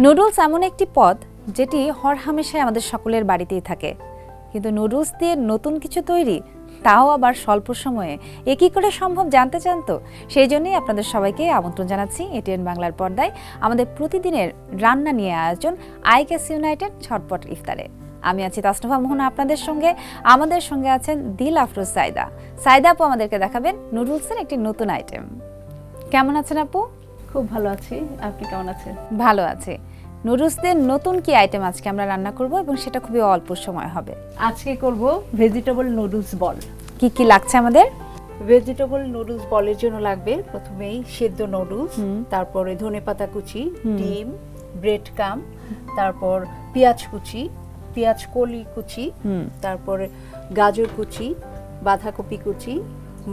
Noodles এমন একটি পদ যেটি হরহামেশাই আমাদের সকলের বাড়িতেই থাকে, কিন্তু নুডলস দিয়ে নতুন কিছু তৈরি, তাও আবার স্বল্প সময়ে এ কী করে সম্ভব জানতে চান তো? সেই জন্যই আপনাদের সবাইকে আমন্ত্রণ জানাচ্ছি এটিএন বাংলার পর্দায় আমাদের প্রতিদিনের রান্না নিয়ে আয়োজন আইগ্যাস ইউনাইটেড ঝটপট ইফতারে। আমি আছি তাসনুভা মোহনা আপনাদের সঙ্গে। আমাদের সঙ্গে আছেন দিল আফরোজ সাইদা। সাইদা আপু আমাদেরকে দেখাবেন নুডলসের একটি নতুন আইটেম। কেমন আছেন আপু? খুব ভালো আছি, আপনি কেমন আছেন? ভালো আছি। নুডলসদের নতুন কি আইটেম আজকে আমরা রান্না করব এবং সেটা খুবই অল্প সময় হবে। আজকে করব ভেজিটেবল নুডলস বল। কি কি লাগছে আমাদের? ভেজিটেবল নুডলস বলের জন্য লাগবে প্রথমেই সেদ্ধ নুডলস, তারপরে ধনেপাতা কুচি, ডিম, ব্রেড কাম, তারপর পেঁয়াজ কুচি, পেঁয়াজ কলি কুচি, তারপরে গাজর কুচি, বাঁধাকপি কুচি,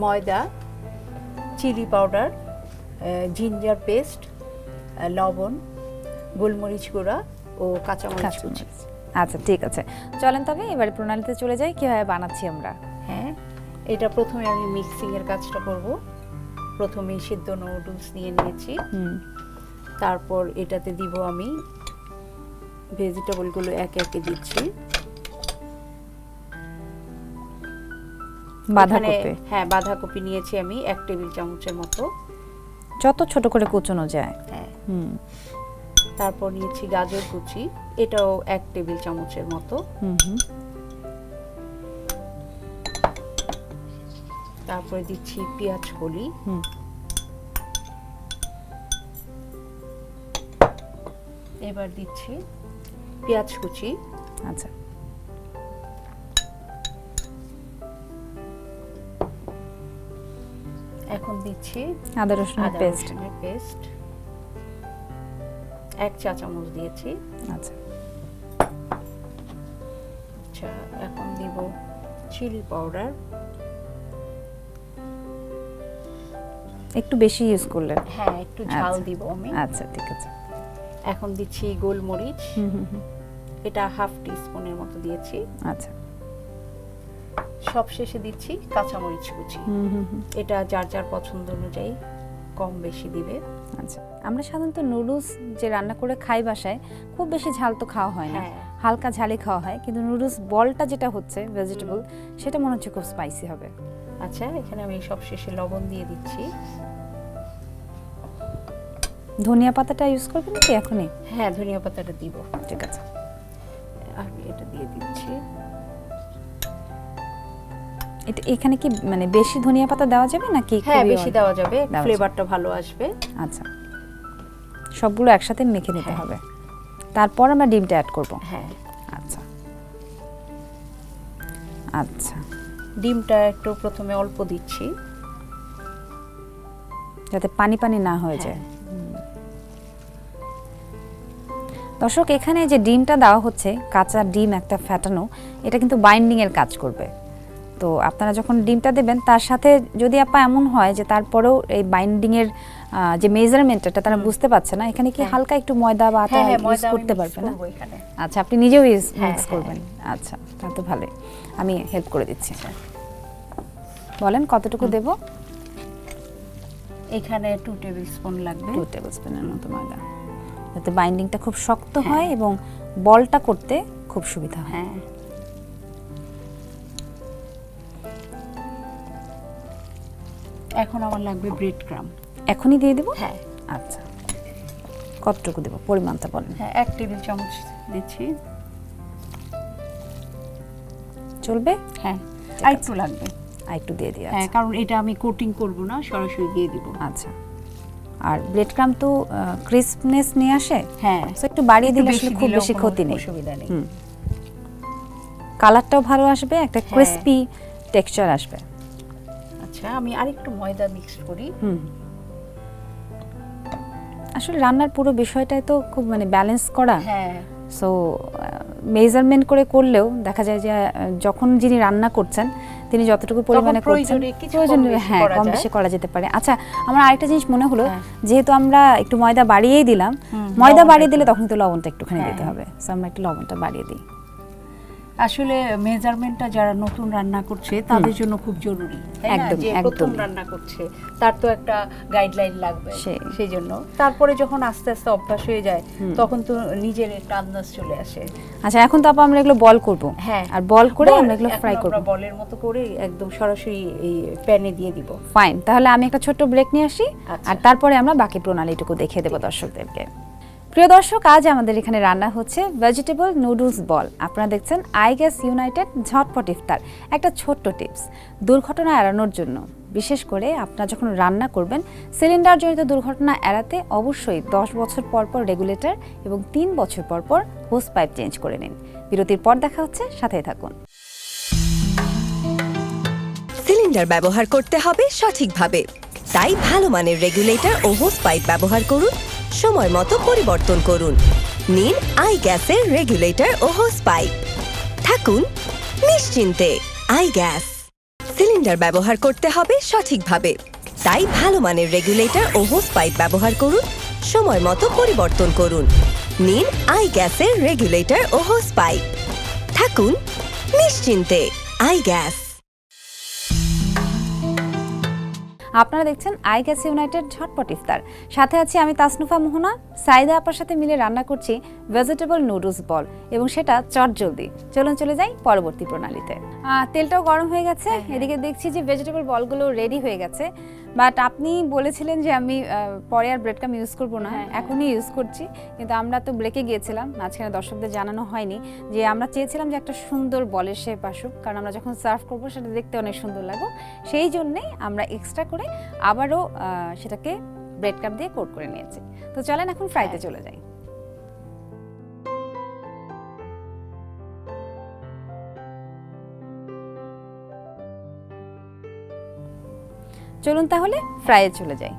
ময়দা, চিলি পাউডার, জিঞ্জার পেস্ট, লবণ, গোলমরিচ গুঁড়া ও কাঁচামরিচ কুচি। আচ্ছা ঠিক আছে, চলেন তবে এবারে প্রণালীতে চলে যাই কিভাবে বানাচ্ছি আমরা। হ্যাঁ, এটা প্রথমে আমি মিক্সিং এর কাজটা করব। প্রথমে সিদ্ধ নুডলস নিয়ে নিয়েছি, তারপর এটাতে দিব আমি ভেজিটেবল গুলো একে একে দিচ্ছি। বাঁধাকপি, হ্যাঁ বাঁধাকপি নিয়েছি আমি 1 টেবিল চামচের মতো, যত ছোট করে কুচানো যায়। হ্যাঁ, তারপর নিয়েছি গাজর কুচি, এটাও 1 টেবিল চামচের মতো। তারপরে দিচ্ছি পেঁয়াজ কলি, এবার দিচ্ছি পেঁয়াজ কুচি। আচ্ছা, এখন দিচ্ছি আদা রসুনের পেস্ট। 1 চা চামচ দিয়েছি। আচ্ছা, আচ্ছা এখন দিব চিলি পাউডার, একটু বেশি ইউজ করলে। হ্যাঁ একটু ঝাল দিব আমি। আচ্ছা ঠিক আছে। এখন দিচ্ছি গোলমরিচ, এটা 1/2 টিস্পুনের মতো দিয়েছি। আচ্ছা, সব শেষে দিচ্ছি কাঁচামরিচ কুচি, এটা যার যার পছন্দ অনুযায়ী কম বেশি দিবে। আচ্ছা, আমরা সাধারণত নুডলস যে রান্না করে খাই বাসায় খুব বেশি ঝাল তো খাওয়া হয় না, হালকা ঝালই খাওয়া হয়, কিন্তু নুডলস বলটা যেটা হচ্ছে ভেজিটেবল, সেটা মনে হচ্ছে খুব স্পাইসি হবে। আচ্ছা, এখানে আমি সব শেষে লবণ দিয়ে দিচ্ছি। ধনিয়া পাতাটা ইউজ করবেন কি এখনই? হ্যাঁ ধনিয়া পাতাটা দিব। ঠিক আছে, আমি এটা দিয়ে দিচ্ছি। এটা এখানে কি মানে বেশি ধনিয়া পাতা দেওয়া যাবে নাকি? হ্যাঁ বেশি দেওয়া যাবে, ফ্লেভারটা ভালো আসবে। আচ্ছা, সবগুলো একসাথে মেখে নিতে হবে, তারপর আমরা ডিমটা অ্যাড করব। হ্যাঁ আচ্ছা আচ্ছা, ডিমটা একটু প্রথমে অল্প দিচ্ছি যাতে পানি পানি না হয়ে যায়। দর্শক, এখানে যে ডিমটা দেওয়া হচ্ছে, কাঁচা ডিম একটা ফ্যাটানো, এটা কিন্তু বাইন্ডিং এর কাজ করবে। তো আপনারা যখন ডিমটা দেবেন তার সাথে যদি আপা এমন হয় যে তারপরেও এই বাইন্ডিং এর যে মেজারমেন্টটা তারা বুঝতে পারছে না, এখানে কি হালকা একটু ময়দা বা আটা ইউজ করতে পারবে না? আচ্ছা, আপনি নিজেও মিক্স করবেন। আচ্ছা, তা তো ভালোই, আমি হেল্প করে দিচ্ছি। বলেন কতটুকু দেব? এখানে 2 টেবিল স্পুন লাগবে। 2 টেবিল স্পুনের মতো ময়দা, যাতে বাইন্ডিংটা খুব শক্ত হয় এবং বলটা করতে খুব সুবিধা হয়। হ্যাঁ, এখন আমার লাগবে ব্রেড ক্রাম্ব। এখনই দিয়ে দেব? হ্যাঁ। আচ্ছা, কতটুকু দেব পরিমাণটা বলেন? হ্যাঁ 1 টেবিল চামচ দিচ্ছি। চলবে? হ্যাঁ, আর একটু লাগবে, আর একটু দিয়ে দিই। হ্যাঁ কারণ এটা আমি কোটিং করব না, সরাসরি দিয়ে দিব। আচ্ছা, আর ব্রেড ক্রাম্ব তো ক্রিসপনেস নিয়ে আসে। হ্যাঁ, সো একটু বাড়িয়ে দিলে আসলে খুব বেশি ক্ষতি নেই, অসুবিধা নেই। কালারটাও ভালো আসবে, একটা ক্রিসপি টেক্সচার আসবে। আচ্ছা, আমি আরেকটু ময়দা মিক্স করি। আসলে রান্নার পুরো বিষয়টাই তো খুব মানে ব্যালেন্স করা। হ্যাঁ, সো মেজারমেন্ট করে করলেও দেখা যায় যে যখন যিনি রান্না করছেন তিনি যতটুকু পরিমাণে করছেন প্রয়োজনে হ্যাঁ কম বেশি করা যেতে পারে। আচ্ছা, আমার আরেকটা জিনিস মনে হলো, যেহেতু আমরা একটু ময়দা বাড়িয়েই দিলাম, ময়দা বাড়িয়ে দিলে তখন তো লবণটা একটুখানি দিতে হবে, সো আমরা একটু লবণটা বাড়িয়ে দিই। আসলে মেজারমেন্টটা যারা নতুন রান্না করছে তাদের জন্য খুব জরুরি, তাই না? একদম, যে একদম। প্রথম রান্না করছে তার তো একটা গাইডলাইন লাগবে, সেই জন্য তারপরে যখন আস্তে আস্তে অভ্যাস হয়ে যায় তখন তো নিজের একটা আন্দাজ চলে আসে। আচ্ছা, এখন তো আপা আমরা এগুলো বল করব। হ্যাঁ, আর বল করে আমরা এগুলো ফ্রাই করব। আমরা বলের মতো করে একদম সরাসরি এই প্যানে দিয়ে দিব। ফাইন, তাহলে আমি একটা ছোট্ট ব্রেক নিয়ে আসি, আচ্ছা। আর তারপরে আমরা বাকি প্রণালীটুকু দেখিয়ে দেব দর্শকদেরকে। প্রিয় দর্শক, আজ আমাদের এখানে রান্না হচ্ছে ভেজিটেবল নুডলস বল। আপনারা দেখছেন আইগ্যাস ইউনাইটেড ঝটপট ইফতার। একটা ছোট্ট টিপস দুর্ঘটনা এড়ানোর জন্য, বিশেষ করে আপনারা যখন রান্না করবেন সিলিন্ডার জনিত দুর্ঘটনা এড়াতে অবশ্যই 10 বছর পর পর রেগুলেটর এবং 3 বছর পর পর হোস পাইপ চেঞ্জ করে নিন। বিরতির পর দেখা হচ্ছে, সাথেই থাকুন। সিলিন্ডার ব্যবহার করতে হবে সঠিকভাবে, তাই ভালো মানের রেগুলেটর ও হোস পাইপ ব্যবহার করুন, সময় মতো পরিবর্তন করুন। নিন আইগ্যাসের রেগুলেটর ও হোস পাইপ, থাকুন নিশ্চিন্তে। আইগ্যাস। সিলিন্ডার ব্যবহার করতে হবে সঠিকভাবে, তাই ভালো মানের রেগুলেটর ও হোস পাইপ ব্যবহার করুন, সময় মতো পরিবর্তন করুন। নিন আইগ্যাসের রেগুলেটর ও হোস পাইপ, থাকুন নিশ্চিন্তে। আইগ্যাস। আপনারা দেখছেন আইগ্যাস ইউনাইটেড ঝটপট ইফতার। সাথে আছি আমি তাসনুফা, মোহনা। সাইদা আপার সাথে মিলে রান্না করছি ভেজিটেবল নুডলস বল, এবং সেটা চটজলদি। চলুন চলে যাই পরবর্তী প্রণালীতে। তেলটাও গরম হয়ে গেছে, এদিকে দেখছি যে ভেজিটেবল বলগুলো রেডি হয়ে গেছে। বাট আপনি বলেছিলেন যে আমি পরে আর ব্রেড ক্রাম ইউজ করবো না, এখনই ইউজ করছি। কিন্তু আমরা তো ব্রেকে গিয়েছিলাম, মাঝখানে দর্শকদের জানানো হয়নি যে আমরা চেয়েছিলাম যে একটা সুন্দর বলের শেপ আসুক, কারণ আমরা যখন সার্ভ করবো সেটা দেখতে অনেক সুন্দর লাগুক। সেই জন্যেই আমরা এক্সট্রা করে আবারও সেটাকে ব্রেড ক্রাম দিয়ে কোট করে নিয়েছি। তো চলেন এখন ফ্রাইতে চলে যাই। চলুন তাহলে ফ্রাইয়ে চলে যাই।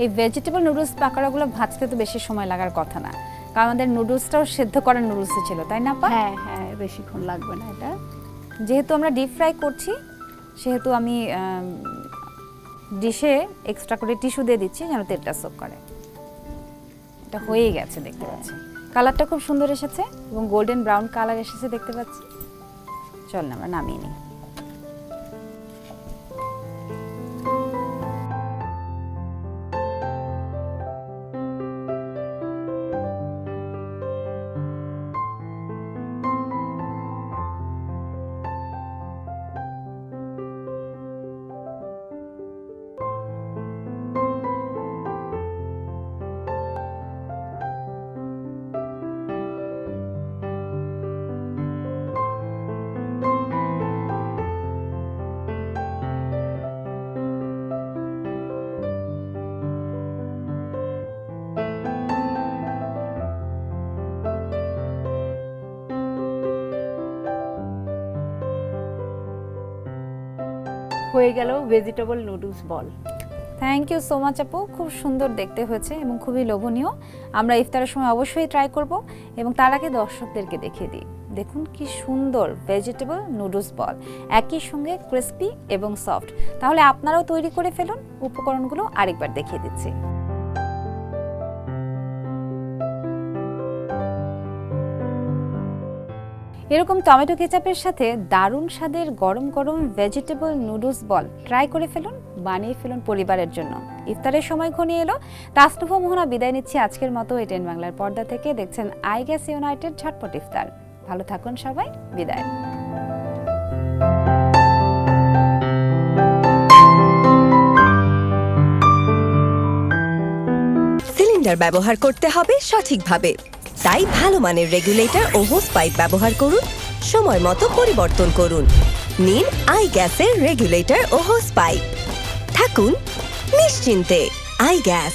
এই ভেজিটেবল নুডলস পাকোড়াগুলো ভাজতে তো বেশি সময় লাগার কথা না, কারণ আমাদের নুডলসটাও সেদ্ধ করা নুডলস ছিল, তাই না আপা? হ্যাঁ হ্যাঁ, বেশিক্ষণ লাগবে না। এটা যেহেতু আমরা ডিপ ফ্রাই করছি সেহেতু আমি ডিশে এক্সট্রা করে টিস্যু দিয়ে দিচ্ছি যেন তেলটা সোক করে। এটা হয়েই গেছে, দেখতে পাচ্ছি কালারটা খুব সুন্দর এসেছে এবং গোল্ডেন ব্রাউন কালার এসেছে দেখতে পাচ্ছি। চল না আমরা নামিয়ে নিই। হয়ে গেল vegetable noodles ball. Thank you so much আপু, খুব সুন্দর দেখতে হয়েছে এবং খুবই লোভনীয়। আমরা ইফতারের সময় অবশ্যই ট্রাই করব, এবং তার আগে দর্শকদেরকে দেখিয়ে দিই। দেখুন কি সুন্দর ভেজিটেবল নুডলস বল, একই সঙ্গে ক্রিস্পি এবং সফট। তাহলে আপনারাও তৈরি করে ফেলুন। উপকরণগুলো আরেকবার দেখিয়ে দিচ্ছি। এরকম টমেটো কেচাপের সাথে দারুণ স্বাদের গরম গরম ভেজিটেবল নুডলস বল ট্রাই করে ফেলুন, বানিয়ে ফেলুন পরিবারের জন্য। ইফতারের সময় ঘনিয়ে এলো। তাসনুভা, মোহনা বিদায় নিচ্ছি আজকের মতো এটেন বাংলার পর্দা থেকে। দেখছেন আইগ্যাস ইউনাইটেড ঝটপট ইফতার। ভালো থাকুন সবাই, বিদায়। সিলিন্ডার ব্যবহার করতে হবে সঠিকভাবে, তাই ভালো মানের রেগুলেটর ও হোস পাইপ ব্যবহার করুন, সময় মতো পরিবর্তন করুন। নিন আইগ্যাসের রেগুলেটর ও হোস পাইপ, থাকুন নিশ্চিন্তে। আইগ্যাস।